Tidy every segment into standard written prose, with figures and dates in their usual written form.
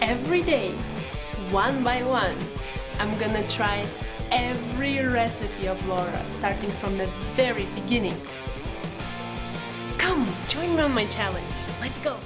every day, one by one, I'm gonna try every recipe of Laura, starting from the very beginning. Come, join me on my challenge. Let's go!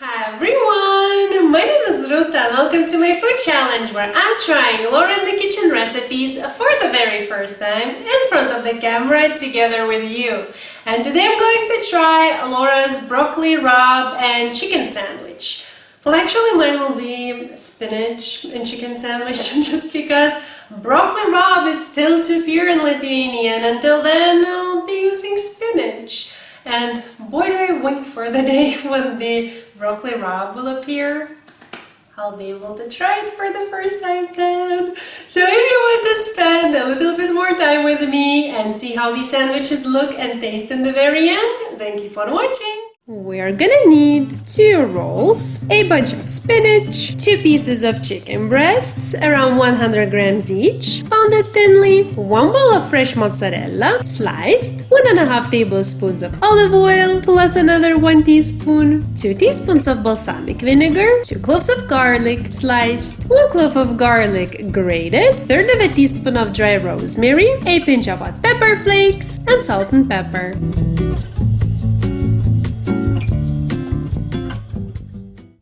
Hi everyone! My name is Ruta and welcome to my food challenge where I'm trying Laura in the Kitchen recipes for the very first time in front of the camera together with you. And today I'm going to try Laura's broccoli, rabe and chicken sandwich. Well, actually mine will be spinach and chicken sandwich just because broccoli rabe is still too pure in Lithuanian. Until then I'll be using spinach. And boy, do I wait for the day when the broccoli rabe will appear. I'll be able to try it for the first time then. So if you want to spend a little bit more time with me and see how these sandwiches look and taste in the very end, then keep on watching. We're gonna need 2 rolls, a bunch of spinach, 2 pieces of chicken breasts, around 100 grams each, pounded thinly, 1 bowl of fresh mozzarella, sliced, 1.5 tablespoons of olive oil, plus another 1 teaspoon, 2 teaspoons of balsamic vinegar, 2 cloves of garlic, sliced, 1 clove of garlic, grated, 1/3 of a teaspoon of dry rosemary, a pinch of hot pepper flakes, and salt and pepper.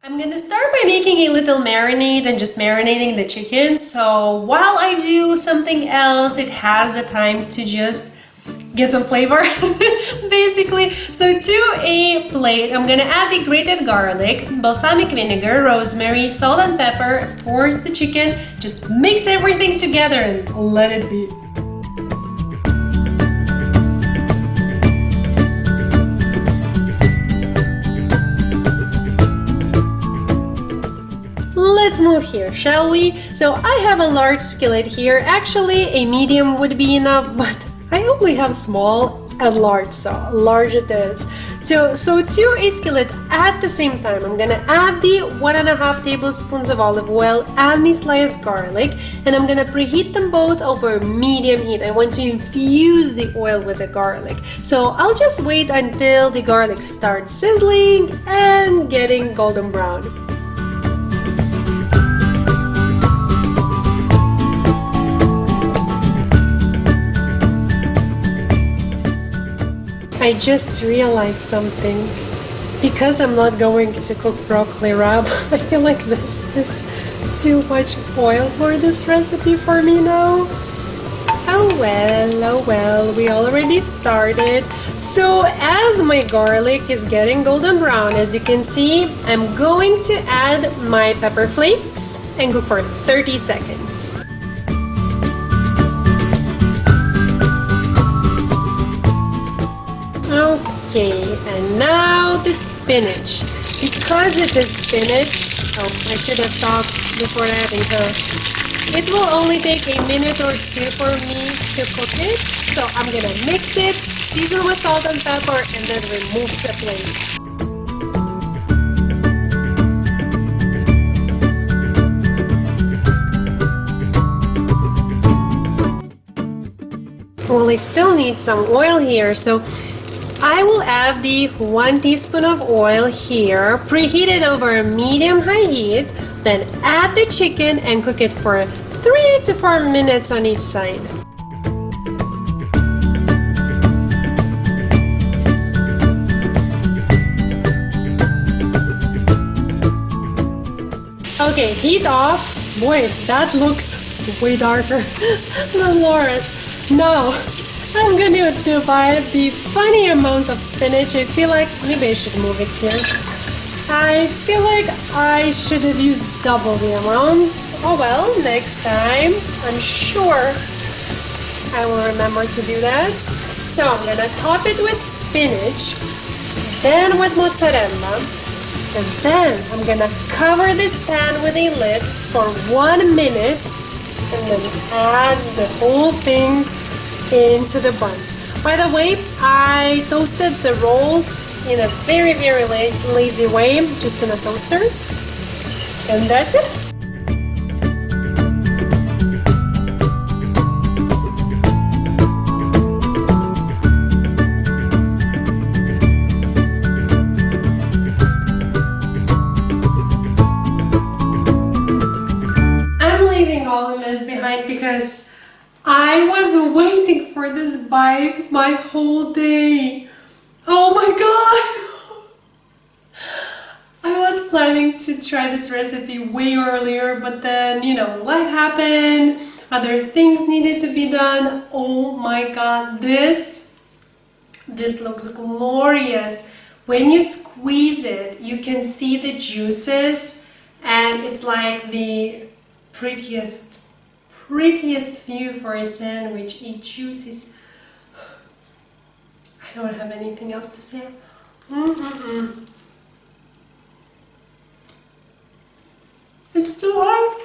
I'm gonna start by making a little marinade and just marinating the chicken. So while I do something else, it has the time to just get some flavor basically. So to a plate, I'm gonna add the grated garlic, balsamic vinegar, rosemary, salt and pepper, of course the chicken. Just mix everything together and let it be. Let's move here, shall we? So I have a large skillet here. Actually, a medium would be enough, but I only have small and large, so large it is. So to a skillet at the same time, I'm gonna add the 1.5 tablespoons of olive oil and the sliced garlic, and I'm gonna preheat them both over medium heat. I want to infuse the oil with the garlic. So I'll just wait until the garlic starts sizzling and getting golden brown. I just realized something. Because I'm not going to cook broccoli rabe, I feel like this is too much oil for this recipe for me now. Oh well, we already started. So as my garlic is getting golden brown, as you can see, I'm going to add my pepper flakes and cook for 30 seconds. Okay, and now the spinach. Because it is spinach, I should have stopped before adding her. It will only take a minute or 2 for me to cook it. So I'm gonna mix it, season with salt and pepper, and then remove the plate. Well, I still need some oil here, so I will add the 1 teaspoon of oil here, preheat it over medium-high heat, then add the chicken and cook it for 3 to 4 minutes on each side. Okay, heat off. Boy, that looks way darker than Laura's. Now, I'm gonna divide the funny amount of spinach. I feel like maybe I should move it here. I feel like I should have used double the amount. Oh well, next time I'm sure I will remember to do that. So I'm gonna top it with spinach, then with mozzarella, and then I'm gonna cover this pan with a lid for 1 minute and then add the whole thing into the buns. By the way, I toasted the rolls in a very lazy way, just in a toaster, and that's it. I was waiting for this bite my whole day. Oh my god! I was planning to try this recipe way earlier, but then, you know, life happened, other things needed to be done. Oh my god, this looks glorious. When you squeeze it, you can see the juices, and it's like the prettiest view for a sandwich. Each juice is... I don't have anything else to say. It's too hot.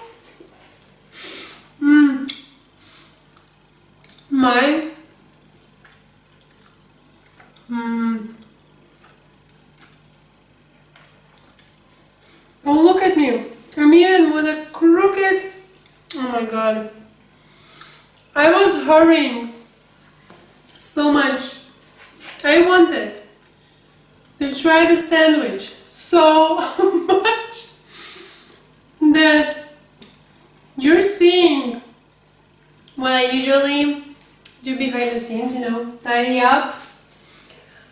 Oh, look at me. I'm even with a crooked... Oh my god. I was hurrying so much. I wanted to try the sandwich so much that you're seeing what I usually do behind the scenes, you know, tidy up,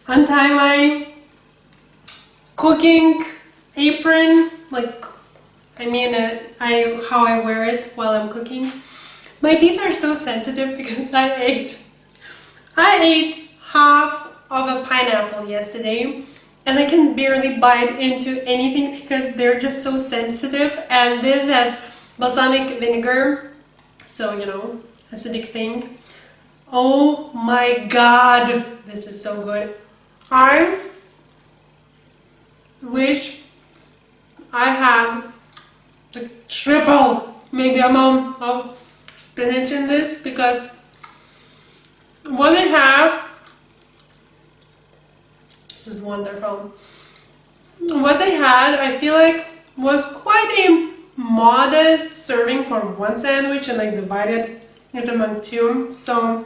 untie my cooking apron, like, how I wear it while I'm cooking. My teeth are so sensitive because I ate half of a pineapple yesterday, and I can barely bite into anything because they're just so sensitive. And this has balsamic vinegar, so, you know, acidic thing. Oh my god, this is so good. I wish I had the triple, maybe amount of spinach in this, because what I have, this is wonderful. What I had, I feel like, was quite a modest serving for one sandwich, and I divided it among two. So,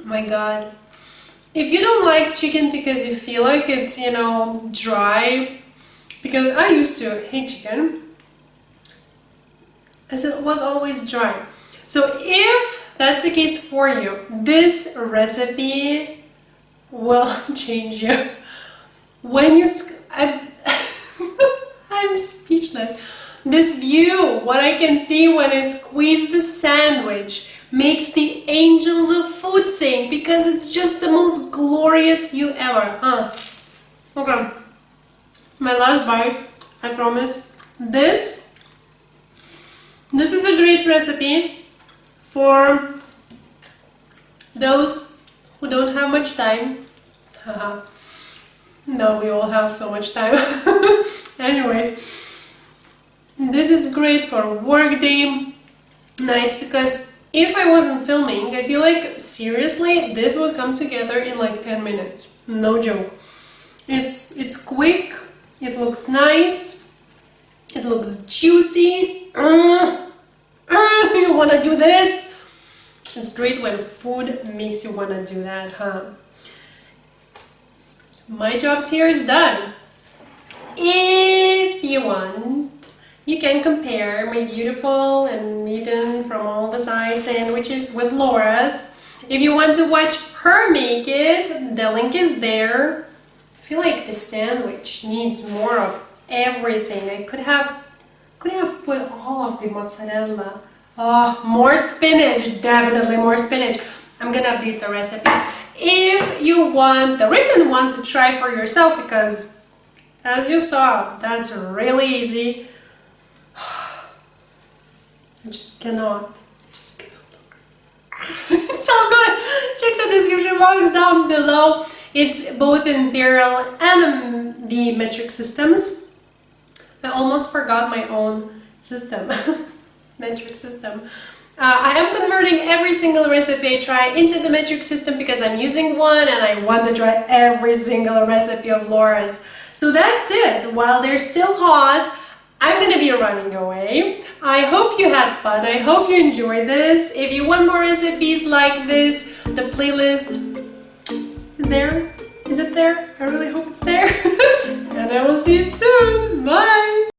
my god. If you don't like chicken because you feel like it's, you know, dry, because I used to hate chicken, as it was always dry. So if that's the case for you, this recipe will change you. When you... I'm speechless. This view, what I can see when I squeeze the sandwich, makes the angels of food sing, because it's just the most glorious view ever. Okay. My last bite, I promise. This is a great recipe for those who don't have much time. No, we all have so much time. Anyways, this is great for workday nights, because if I wasn't filming, I feel like, seriously, this would come together in like 10 minutes. No joke. It's quick, it looks nice, it looks juicy. You wanna do this? It's great when food makes you wanna do that, huh? My job's here is done. If you want, you can compare my beautiful and eaten from all the sides sandwiches with Laura's. If you want to watch her make it, the link is there. I feel like the sandwich needs more of everything. I could have put all of the mozzarella. Oh, more spinach, definitely more spinach. I'm gonna update the recipe. If you want the written one to try for yourself, because as you saw, that's really easy. I just cannot. It's so good. Check the description box down below. It's both imperial and the metric systems. I almost forgot my own system. Metric system. I am converting every single recipe I try into the metric system because I'm using one and I want to try every single recipe of Laura's. So that's it. While they're still hot, I'm gonna be running away. I hope you had fun. I hope you enjoyed this. If you want more recipes like this, the playlist is there. Is it there? I really hope it's there. And I will see you soon. Bye!